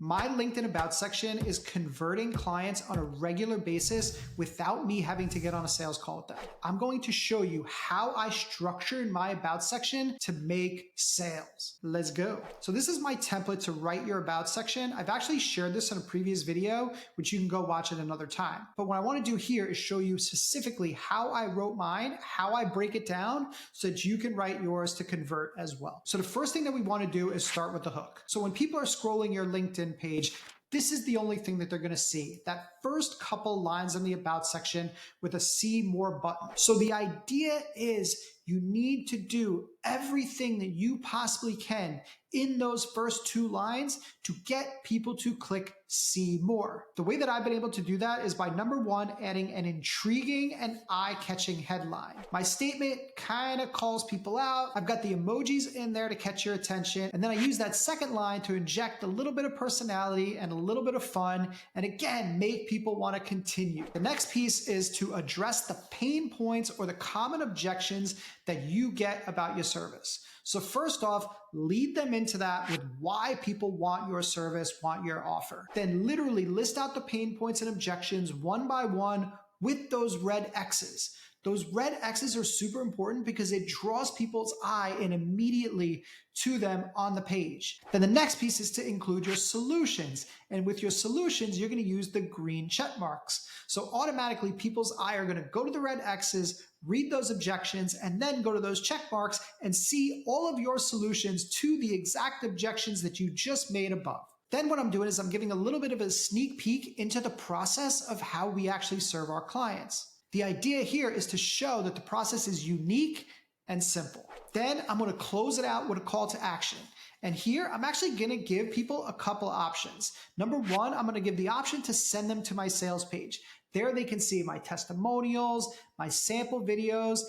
My LinkedIn About section is converting clients on a regular basis without me having to get on a sales call with them. I'm going to show you how I structured my About section to make sales. Let's go. So this is my template to write your About section. I've actually shared this in a previous video, which you can go watch at another time. But what I want to do here is show you specifically how I wrote mine, how I break it down so that you can write yours to convert as well. So the first thing that we want to do is start with the hook. So when people are scrolling your LinkedIn page, this is the only thing that they're going to see. That first couple lines in the About section with a see more button. So the idea is you need to do everything that you possibly can in those first two lines to get people to click see more. The way that I've been able to do that is by number one, adding an intriguing and eye-catching headline. My statement kind of calls people out. I've got the emojis in there to catch your attention. And then I use that second line to inject a little bit of personality and a little bit of fun. And again, make people want to continue. The next piece is to address the pain points or the common objections that you get about your service. So first off, lead them into that with why people want your service, want your offer. Then literally list out the pain points and objections one by one with those red X's. Those red X's are super important because it draws people's eye in immediately to them on the page. Then the next piece is to include your solutions. And with your solutions, you're going to use the green check marks. So automatically people's eye are going to go to the red X's, read those objections, and then go to those check marks and see all of your solutions to the exact objections that you just made above. Then what I'm doing is I'm giving a little bit of a sneak peek into the process of how we actually serve our clients. The idea here is to show that the process is unique and simple. Then I'm going to close it out with a call to action. And here I'm actually going to give people a couple options. Number one, I'm going to give the option to send them to my sales page. There they can see my testimonials, my sample videos,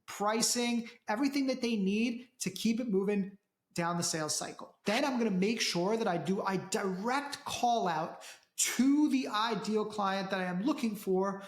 pricing, everything that they need to keep it moving down the sales cycle. Then I'm going to make sure that I do a direct call out to the ideal client that I am looking for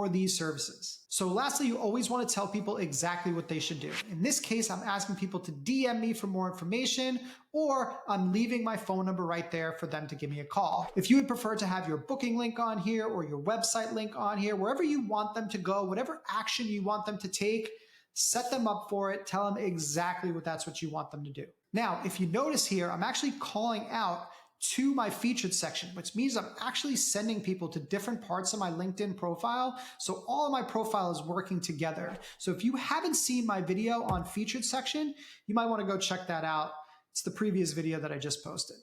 these services. So lastly, you always want to tell people exactly what they should do. In this case, I'm asking people to DM me for more information, or I'm leaving my phone number right there for them to give me a call. If you would prefer to have your booking link on here or your website link on here, wherever you want them to go, whatever action you want them to take, set them up for it. Tell them exactly that's what you want them to do. Now, if you notice here, I'm actually calling out to my featured section, which means I'm actually sending people to different parts of my LinkedIn profile. So all of my profile is working together. So if you haven't seen my video on featured section, you might want to go check that out. It's the previous video that I just posted.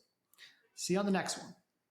See you on the next one.